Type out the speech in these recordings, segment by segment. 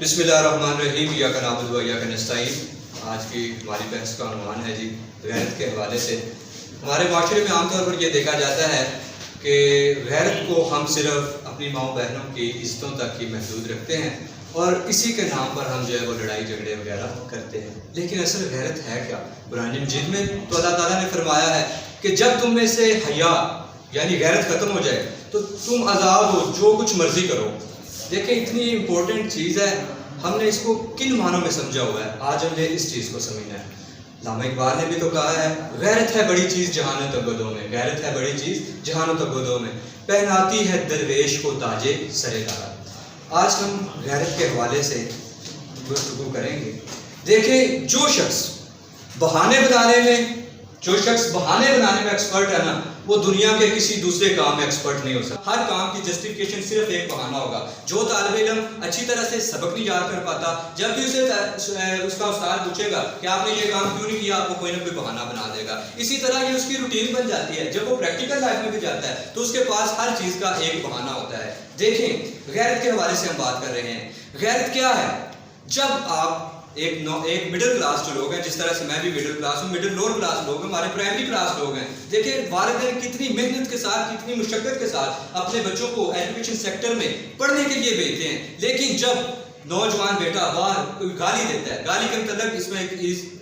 بسم اللہ الرحمن الرحیم، ایاک نعبد و ایاک نستعین۔ آج کی ہماری بحث کا عنوان ہے غیرت کے حوالے سے۔ ہمارے معاشرے میں عام طور پر یہ دیکھا جاتا ہے کہ غیرت کو ہم صرف اپنی ماؤں بہنوں کی عزتوں تک ہی محدود رکھتے ہیں اور اسی کے نام پر ہم وہ لڑائی جھگڑے وغیرہ کرتے ہیں۔ لیکن اصل غیرت ہے کیا؟ قرآن مجید میں تو اللہ تعالیٰ نے فرمایا ہے کہ جب تم میں سے حیا یعنی غیرت ختم ہو جائے تو تم آزاد ہو، جو کچھ مرضی کرو۔ دیکھیں اتنی امپورٹنٹ چیز ہے، ہم نے اس کو کن معنوں میں سمجھا ہوا ہے؟ آج ہم نے اس چیز کو سمجھنا ہے۔ علامہ اقبال نے بھی تو کہا ہے، غیرت ہے بڑی چیز جہان و تگدو میں، غیرت ہے بڑی چیز جہان و تگدو میں، پہناتی ہے درویش کو تاجے سرے دار۔ آج ہم غیرت کے حوالے سے گفتگو کریں گے۔ دیکھیں جو شخص بہانے بنانے میں ایکسپرٹ ہے نا، وہ دنیا کے کسی دوسرے کام میں ایکسپرٹ نہیں ہو سکتا۔ ہر کام کی جسٹیفیکیشن صرف ایک بہانہ ہوگا۔ جو طالب علم اچھی طرح سے سبق نہیں یاد کر پاتا، جب بھی اسے اس کا استاد پوچھے گا کہ آپ نے یہ کام کیوں نہیں کیا، آپ کو کوئی نہ کوئی بہانہ بنا دے گا۔ اسی طرح یہ اس کی روٹین بن جاتی ہے۔ جب وہ پریکٹیکل لائف میں بھی جاتا ہے تو اس کے پاس ہر چیز کا ایک بہانہ ہوتا ہے۔ دیکھیں غیرت کے حوالے سے ہم بات کر رہے ہیں۔ غیرت کیا ہے؟ جب آپ ایک مڈل کلاس جو لوگ ہیں، جس طرح سے میں بھی مڈل کلاس ہوں، مڈل لوور کلاس لوگ ہیں، ہمارے پرائمری کلاس لوگ ہیں۔ دیکھیں والدین کتنی محنت کے ساتھ، کتنی مشقت کے ساتھ اپنے بچوں کو ایجوکیشن سیکٹر میں پڑھنے کے لیے بھیجتے ہیں، لیکن جب نوجوان بیٹا باہر کوئی گالی دیتا ہے، گالی کے متعلق اس میں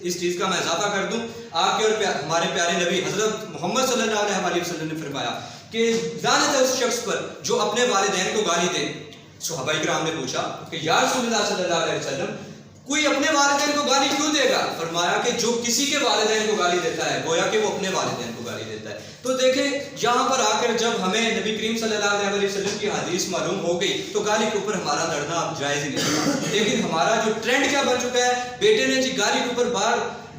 اس چیز کا میں اضافہ کر دوں، آپ کے اور ہمارے پیارے نبی حضرت محمد صلی اللہ علیہ وسلم نے فرمایا کہ لعنت ہے اس شخص پر جو اپنے والدین کو گالی دے۔ صحابہ کرام نے پوچھا کہ یا رسول اللہ صلی اللہ علیہ وسلم، کوئی اپنے والدین کو گالی کیوں دے گا؟ فرمایا کہ جو کسی کے والدین کو گالی دیتا ہے گویا کہ وہ اپنے والدین کو گالی دیتا ہے۔ تو دیکھیں یہاں پر آ کر جب ہمیں نبی کریم صلی اللہ علیہ وسلم کی حدیث معلوم ہو گئی تو گالی کے اوپر ہمارا لڑنا اب جائز ہی نہیں تھا۔ لیکن ہمارا جو ٹرینڈ کیا بن چکا ہے، بیٹے نے گالی کے اوپر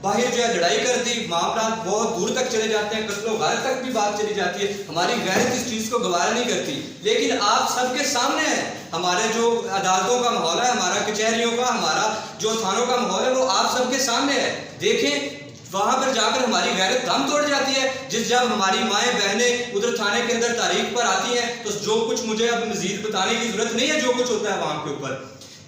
باہر جو ہے لڑائی کر دی، معاملات بہت دور تک چلے جاتے ہیں، قتل و غارت تک بھی بات چلی جاتی ہے۔ ہماری غیرت اس چیز کو گوارا نہیں کرتی، لیکن آپ سب کے سامنے ہے۔ ہمارے جو عدالتوں کا ماحول ہے، ہمارا کچہریوں کا، ہمارا جو تھانوں کا ماحول ہے، وہ آپ سب کے سامنے ہے۔ دیکھیں وہاں پر جا کر ہماری غیرت دم توڑ جاتی ہے۔ جب ہماری مائیں بہنیں ادھر تھانے کے اندر تاریخ پر آتی ہیں تو جو کچھ مجھے اب مزید بتانے کی ضرورت نہیں ہے جو کچھ ہوتا ہے وہاں کے اوپر۔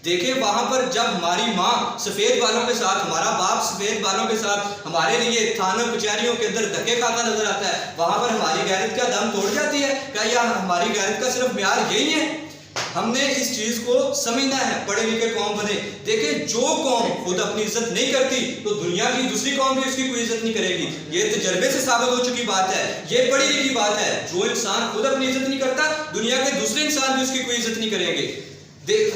دیکھیں وہاں پر جب ہماری ماں سفید بالوں کے ساتھ، ہمارا باپ سفید بالوں کے ساتھ ہمارے لیے تھانوں کچہریوں کے اندر دھکے کھاتا نظر آتا ہے، وہاں پر ہماری غیرت کا دم توڑ جاتی ہے۔ کیا یہ ہماری غیرت کا صرف معیار یہی ہے؟ ہم نے اس چیز کو سمجھنا ہے، پڑھے لکھے قوم بنے۔ دیکھیں جو قوم خود اپنی عزت نہیں کرتی تو دنیا کی دوسری قوم بھی اس کی کوئی عزت نہیں کرے گی۔ یہ تجربے سے ثابت ہو چکی بات ہے، یہ پڑھی لکھی بات ہے۔ جو انسان خود اپنی عزت نہیں کرتا، دنیا کے دوسرے انسان بھی اس کی کوئی عزت نہیں کریں گے۔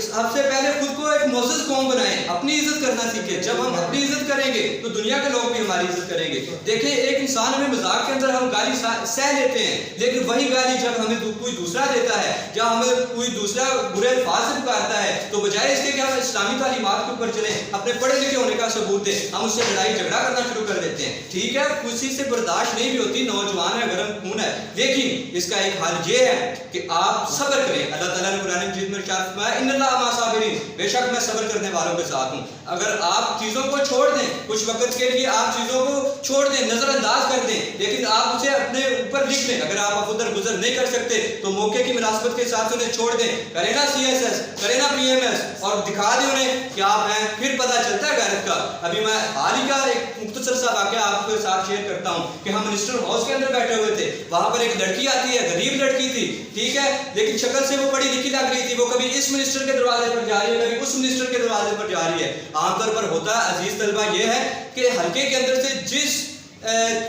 سب سے پہلے خود کو ایک معزز قوم بنائیں، اپنی عزت کرنا سیکھیں۔ جب ہم اپنی عزت کریں گے تو دنیا کے لوگ بھی ہماری عزت کریں گے۔ دیکھیں ایک انسان ہمیں مذاق کے اندر ہم گالی سہ لیتے ہیں، لیکن وہی گالی جب ہمیں کوئی دوسرا دیتا ہے یا ہمیں کوئی دوسرا برے الفاظ سے پکارتا ہے تو بجائے اس کے کہ ہم اسلامی تعلیمات کے اوپر چلیں، اپنے پڑھے لکھے ہونے کا ثبوت دیں، ہم اس سے لڑائی جھگڑا کرنا شروع کر دیتے ہیں۔ ٹھیک ہے کسی سے برداشت نہیں بھی ہوتی، نوجوان ہے، گرم خون ہے، لیکن اس کا ایک حل یہ ہے کہ آپ صبر کریں۔ اللہ تعالیٰ نے قرآن مجید میں ارشاد فرمایا ان اللہ مع الصابرین، بے شک میں صبر کرنے والوں کے ساتھ ہوں۔ اگر آپ چیزوں کو چھوڑ دیں، کچھ وقت کے لیے آپ چیزوں کو چھوڑ دیں، نظر انداز کر دیں، لیکن آپ اسے اپنے اوپر لکھ لیں۔ اگر آپ ادھر گزر نہیں کر سکتے تو موقع کی مناسبت کے ساتھ انہیں چھوڑ دیں، کریں نا CSS، کریں نا PMS اور دکھا دیں انہیں کہ آپ ہیں، پھر پتہ چلتا ہے غیرت کا۔ ابھی میں حال ہی کا ایک مختصر سا واقعہ آپ کے ساتھ شیئر کرتا ہوں کہ ہم منسٹر ہاؤس کے اندر بیٹھے ہوئے تھے، وہاں پر ایک لڑکی آتی ہے، غریب لڑکی تھی، ٹھیک ہے، لیکن شکل سے وہ پڑھی لکھی لگ رہی تھی۔ وہ کبھی اس منسٹر کے دروازے پر جا رہی ہے، کبھی اس منسٹر کے دروازے پر جا رہی ہے۔ عام طور پر ہوتا ہے عزیز طلبہ یہ ہے کہ حلقے کے اندر سے جس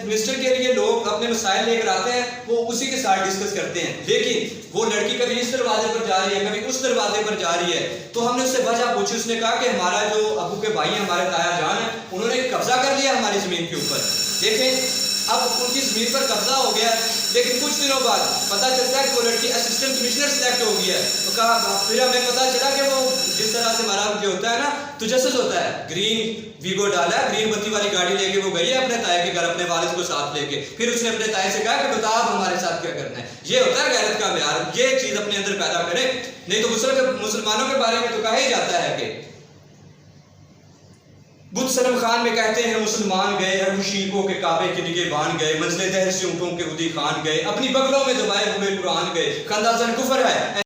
منسٹر کے لیے لوگ اپنے مسائل لے کر آتے ہیں وہ اسی کے ساتھ ڈسکس کرتے ہیں، لیکن وہ لڑکی کبھی اس دروازے پر جا رہی ہے، کبھی اس دروازے پر جا رہی ہے۔ تو ہم نے اس سے وجہ پوچھی، اس نے کہا کہ ہمارا جو ابو کے بھائی ہیں، ہمارے تایا جان ہیں، انہوں نے قبضہ کر لیا ہماری زمین کے اوپر۔ دیکھیں اب ان کی زمین پر قبضہ ہو گیا، لیکن کچھ دنوں بعد پتہ چلتا ہے کہ وہ لڑکی اسسٹنٹ کمشنر سلیکٹ ہو گئی ہے۔ تو کہا پھر ہمیں پتہ چلا کہ وہ جس طرح سے ہمارا جو ہوتا ہے نا تجسس ہوتا ہے، گرین ویگو ڈالا ہے، گرین بتی والی گاڑی لے کے وہ گئی ہے اپنے تائے کے گھر، اپنے والد کو ساتھ لے کے، پھر اس نے اپنے تائے سے کہا کہ بتا اب ہمارے ساتھ کیا کرنا ہے۔ یہ ہوتا ہے غیرت کا معیار، یہ چیز اپنے اندر پیدا کرے۔ نہیں تو مسلمانوں کے بارے میں تو کہا ہی جاتا ہے کہ بدھ سلم خان میں کہتے ہیں مسلمان گئے عرب شیخوں کے کعبے کے نگہبان گئے، منزل دہر سے اونٹوں کے ہدی خان گئے، اپنی بغلوں میں دبائے ہوئے قرآن گئے، خندہ زن کفر ہے